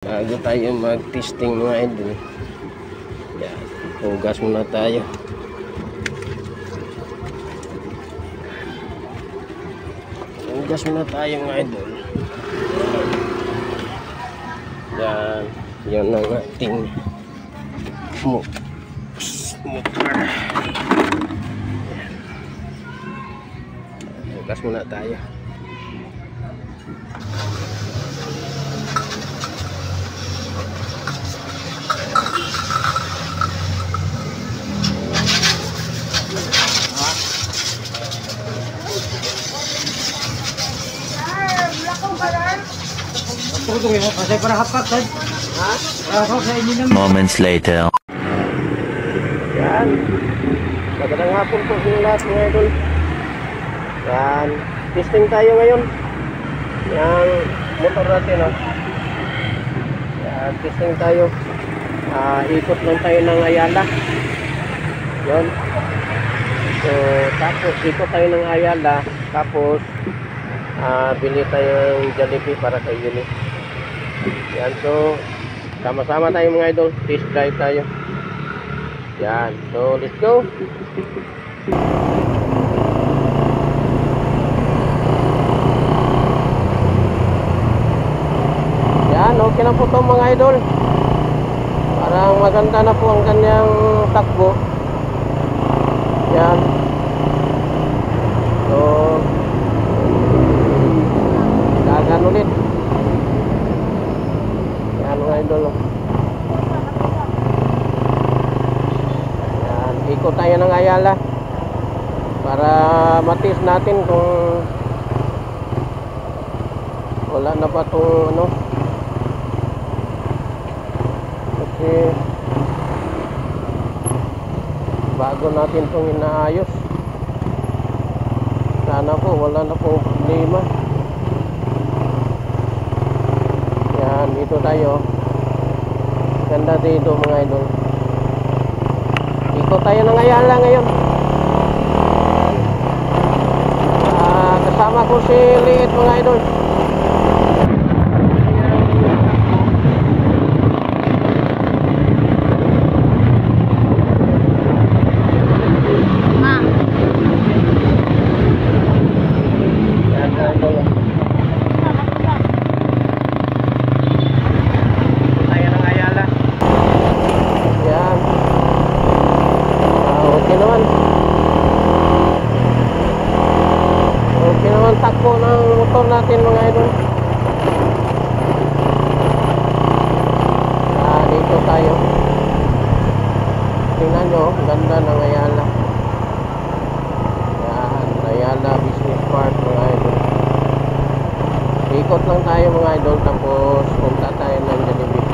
Bago tayo mag-testing mga idol, yan, hugas muna tayo. Hugas muna tayo mga idol. Yan, yun ang ating motor. Hugas muna tayo. Moments later. Yan. Magandang hapon po sa inyo lahat mga idol. Yan. Testing tayo ngayon. Yang motor natin. Yan. Testing tayo. Ikot lang tayo ng Ayala. Yan. So, tapos ikot tayo ng Ayala. Tapos, bili tayo ng Jollibee para kay Yuli. Yan. So, sama-sama tayo mga idol. Test drive tayo. Yan. So, let's go. Yan. Okay na po ito mga idol. Parang maganda na po ang kanyang takbo. Yan. So, gagan ulit. Yan mga idol. Yan. Ikot tayo ng Ayala para matis natin kung wala na ba itong ano. Kasi bago natin itong inaayos. Sana po wala na pong problema. Yan, dito tayo. Ganda dito mga idol. Ikot tayo ng Ayala ngayon. Kasama ko si Liit mga idol. Takbo ng motor natin mga idol. Dito tayo. Tingnan nyo, ganda ng Ayala. Yan, Ayala Business Park mga idol. Ikot lang tayo mga idol. Tapos punta tayo ng Jollibee.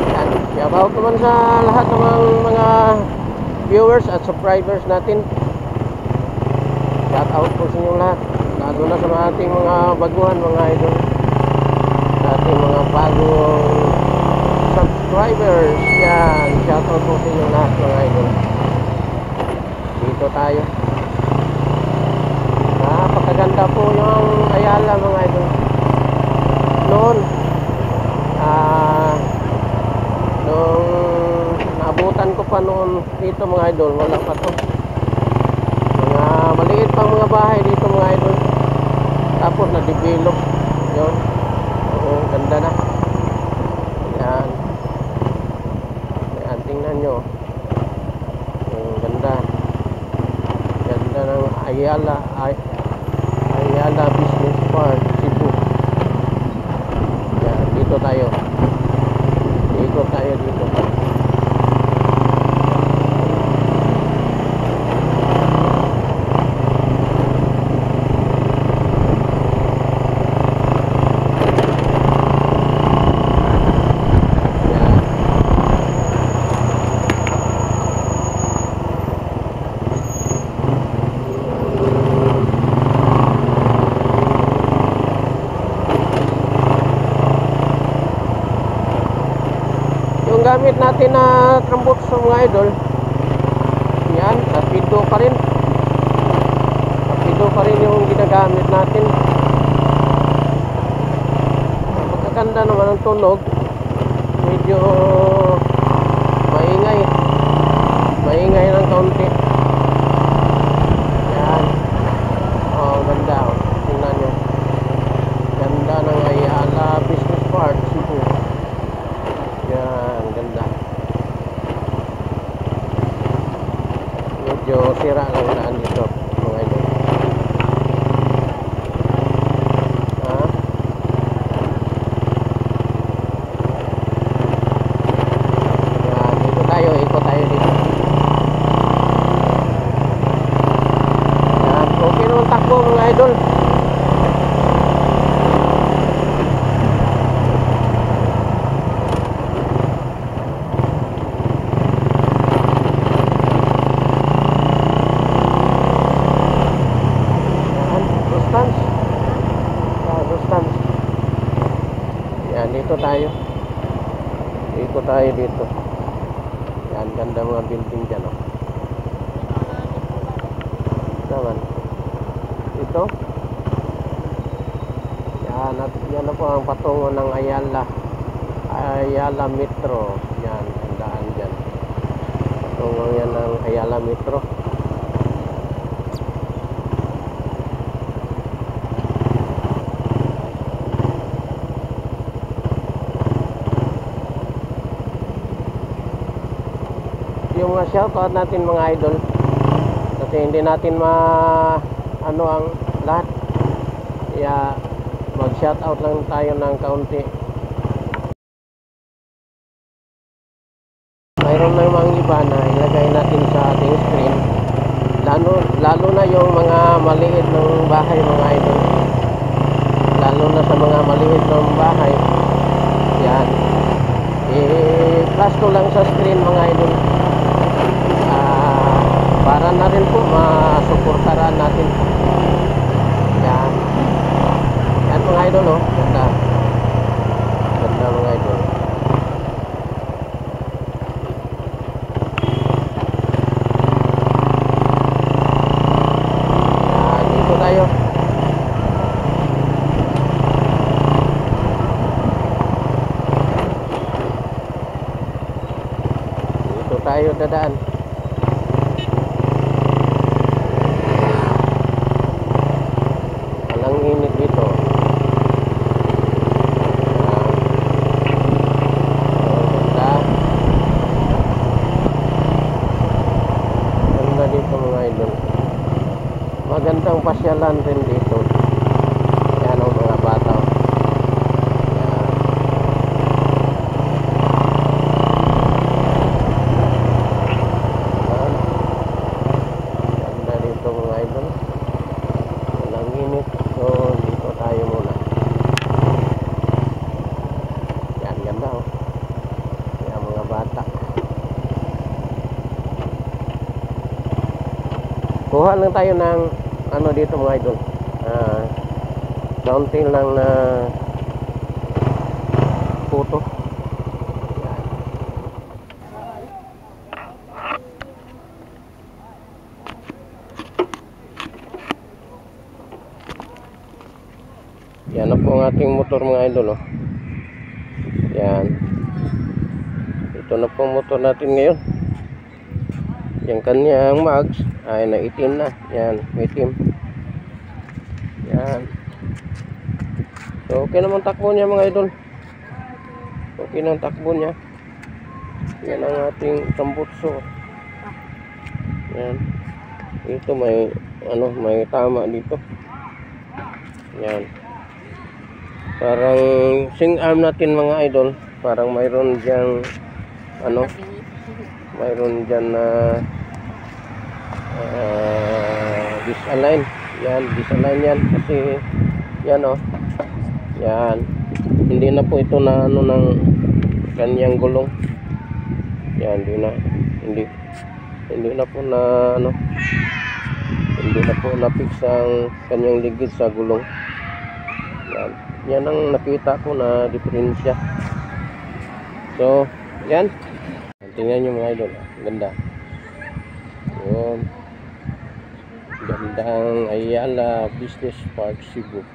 Yan, shout out naman sa lahat ng mga viewers at subscribers natin. Shout out po sa inyo lahat, lalo na sa ating mga baguhan mga idol, sa ating mga bagong subscribers. Yan, shout out po sa inyo lahat mga idol. Dito tayo. Napakaganda po yung Ayala mga idol. Noon nung naabutan ko pa noon dito mga idol, wala pa to. Maliit pang mga bahay dito mga idol. Tapos na-develop yun. Oo, ganda na. Yan. Yan, tingnan nyo. Ganda. Ganda ng Ayala Business Park, Cebu. Yan, dito tayo. Ikot tayo dito. Gamit natin na trambot sa mga idol. Yan, rapido pa rin. Rapido pa rin yung ginagamit natin. maganda naman ang tunog. Medyo maingay. Maingay ng kaunti. Yan. Oh, ganda. Oh. Tingnan nyo. Ganda ng Ayala Business Park, Cebu. Yan, ganda. Medyo sira lang daan dito, mga idol. Yan, dito tayo, ikot tayo dito. Yan, okay naman takbo mga idol. Yan, dito tayo. Ikot tayo dito. Yan, ganda mga building dyan, oh. Naman. Dito. Yan, at yan na po ang patungo ng Ayala. Ayala Metro. Yan, tandaan dyan. Patungo yan ng Ayala Metro. Yung shoutout natin mga idol, kasi hindi natin ano ang lahat, kaya mag shoutout lang tayo ng kaunti. Mayroon na yung mga iba na ilagay natin sa ating screen, lalo na yung mga maliit ng bahay mga idol, lalo na sa mga maliit ng bahay. Yan, i-flash ko lang sa screen mga idol, para na rin po masuportaran natin. Yan. Yan mga idol, oh. Ganda. Ganda mga idol. Yan, dito tayo. Dito tayo dadaan. Init dito. Ganda dito mga idol. Magandang pasyalan rin dito. Yan ang mga bata. Yan. Ganda dito mga idol. Walang init. So, dito tayo muna. Yan, ganda, oh. Yan, mga bata. Kuha lang tayo ng ano dito mga idol. Kaunti lang na photo. Yan na po ang ating motor mga idol, oh. Yan. Ito na po ang motor natin ngayon. Yung kanyang mags ay naitim na. Yan, itim. Yan. So okay naman takbo niya mga idol. Okay naman takbo niya. Yan ang ating tambutso. Yan. Ito may ano, may tama dito. Yan. Parang sing arm natin mga idol, parang mayroon diyang ano, mayroon diyan na disalign. Yan, disalign yan kasi yan, oh. Yan. Hindi na po ito na ano ng kanyang gulong. Yan, hindi na po na ano, hindi na po na-fix ang kanyang ligid sa gulong. Yan. Yan ang nakita ko na diferensya. So, yan. Tingnan nyo mga idol. Ganda. Yun. Gandang Ayala Business Park, Cebu.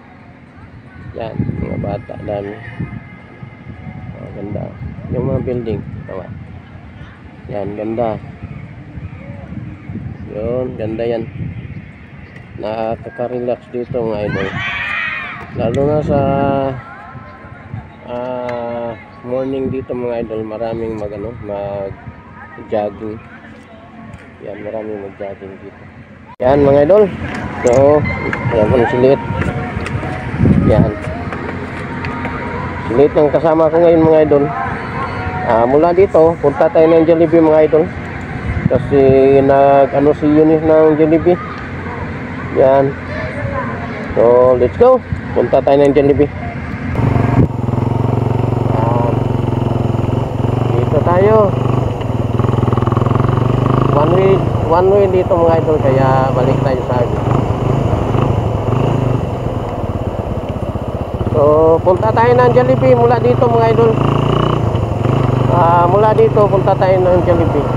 Yan. Mga bata dami. building. Tawa. Yan, ganda. Yun, ganda yan. Nakaka-relax dito mga idol. Lalo na sa morning dito mga idol, maraming mag-jogging. Yan, maraming mag-jogging dito. Yan mga idol. So, ayan po silit. Yan. Silit ng kasama ko ngayon mga idol. Mula dito, punta tayo ng Jollibee mga idol. Kasi nag-ano si Eunice ng Jollibee. Yan. So, let's go. Punta tayo ng Jollibee. Dito tayo. One way dito mga idol, kaya balik tayo sa akin. So, punta tayo ng Jollibee mula dito mga idol. Mula dito, punta tayo ng Jollibee.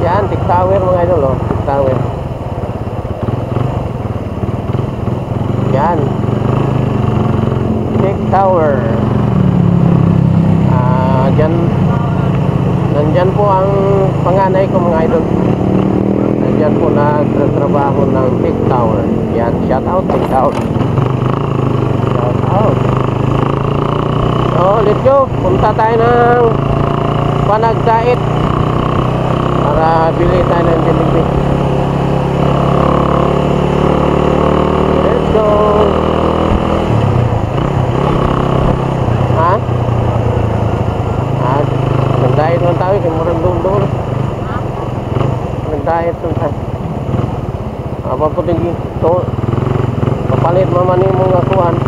Yan, Tick Tower mga idol, oh. Tick Tower. Yan. Tick Tower. Nandyan po ang panganay ko mga idol. Nandyan po nagtrabaho ng Tick Tower. Yan, shout out Tick Tower. Shout out. So, let's go. Punta tayo ng Panagdait para bili tayo ng Jollibee. Let's go. Nag-diet lang tayo, kaya murang doon. Nag-diet lang tayo. Apa po din ito, kapalit maman yung mga kuhan.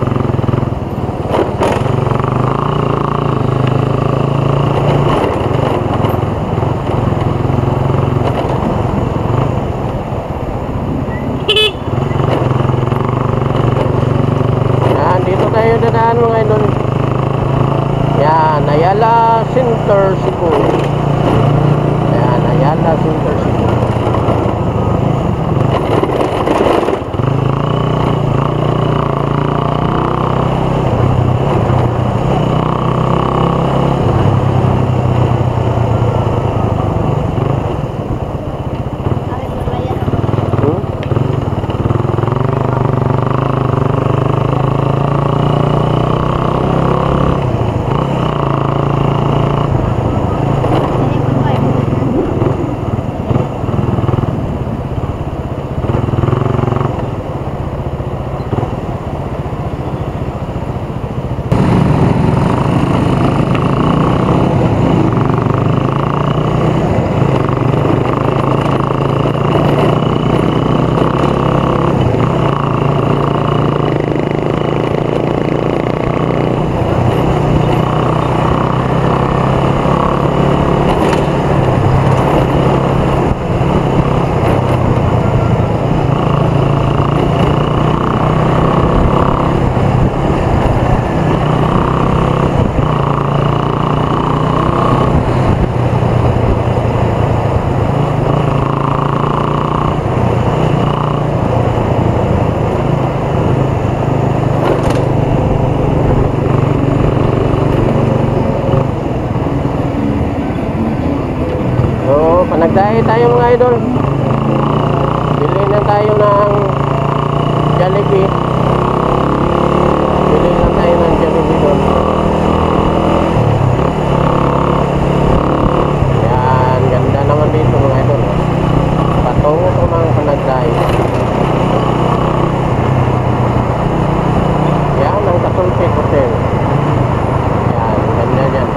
Yan, dito tayo dadaan mga idol. Yan, Ayala Center Cebu. Yan, Ayala Center Cebu. Nagdaya tayo mga idol. Bili na tayo ng Jollibee. Bili na tayo ng Jollibee doon. Yan, ganda naman dito mga idol. Patungo ko ng Panagdaya. Yan, ang Kasulpit Hotel. Yan, ganda dyan.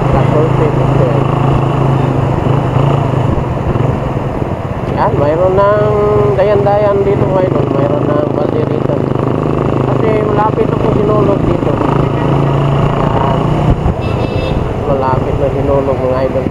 Kasulpit Hotel. Yan, mayroon ng dayan-dayan dito mga idol. Mayroon ng balderita. Kasi malapit ako sinulog dito. Yan. Malapit na sinulog mga idol.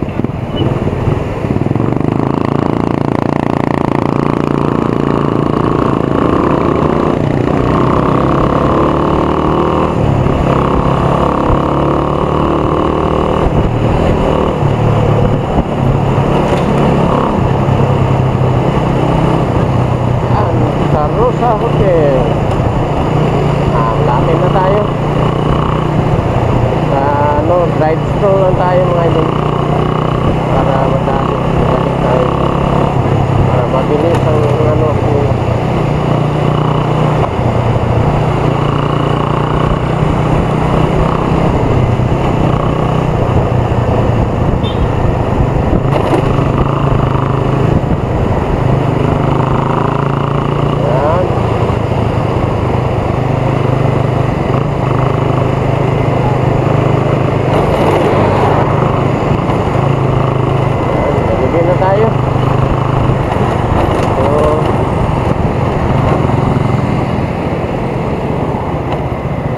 Rosa Hotel. Malapit na tayo. Side stroll lang tayo mga idol. Para madali tayo. Para mabilis ang ano po.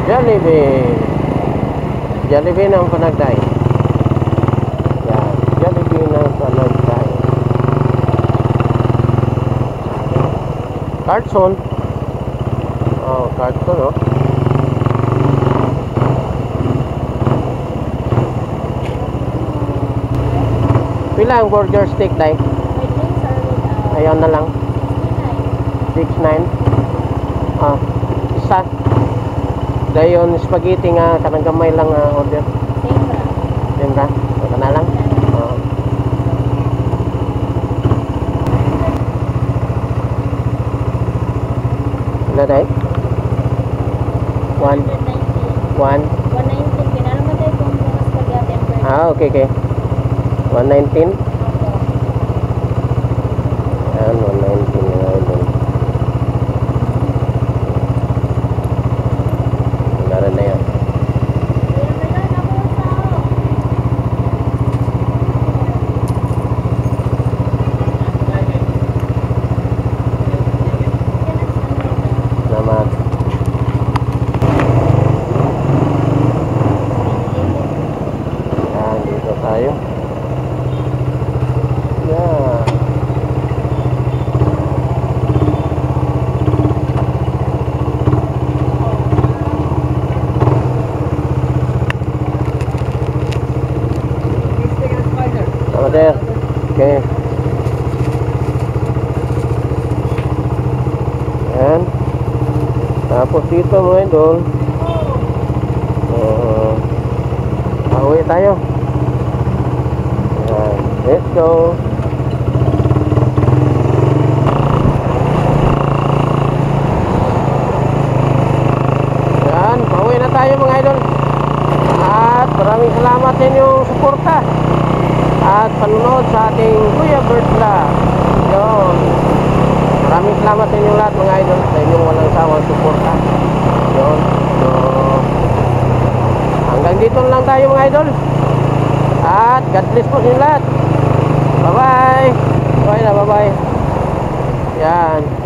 Jollibee. Jollibee ng Panagday. Yan. Jollibee ng Panagday. Carson. Oh, Carson, oh. Pila ang burger steak, day? Ayaw na lang. 6.9. Ah, isa. Dayon spaghetti nga kanang gamay lang order. Same ra. Ito na lang. Ila day? 1 190 pinalaman tayo kung spaghetti. Okay, okay. 119. Yan, 119 nga idol. Na yan. Salamat. Yan, dito tayo. Yan. Sir. Okay. Yan. Tapos dito mga idol. Pauwi tayo. Yan. Let's go. Yan. Pauwi na tayo mga idol. At maraming salamat sa inyong suporta at panunod sa ating Kuya Bert Vlog. Yun. Maraming salamat sa inyong lahat mga idol, sa inyong walang sawang suporta. Yun. So, hanggang dito lang tayo mga idol. At God bless po sa inyo lahat. Bye bye. Bye na, bye bye. Yan.